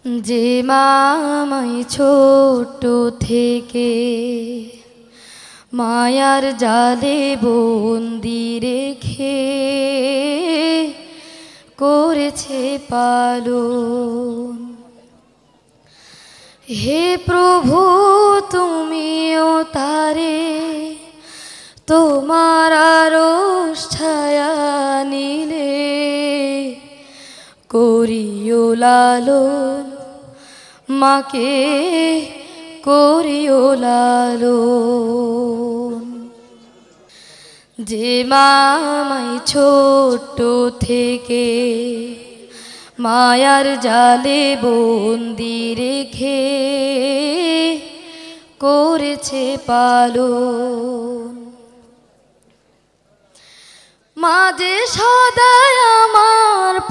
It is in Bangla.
যে মামাই ছোট থেকে মায়ার জালে বন্দি রেখে করেছে পালন। হে প্রভু তুমিও তারে তোমার আরশ ছায়া নিলে করিও লালন, মাকে করিও লালন। যে মামাই ছোট থেকে মায়ার জালে বন্দি রেখে করেছে পালন। মা যে সদায় আমার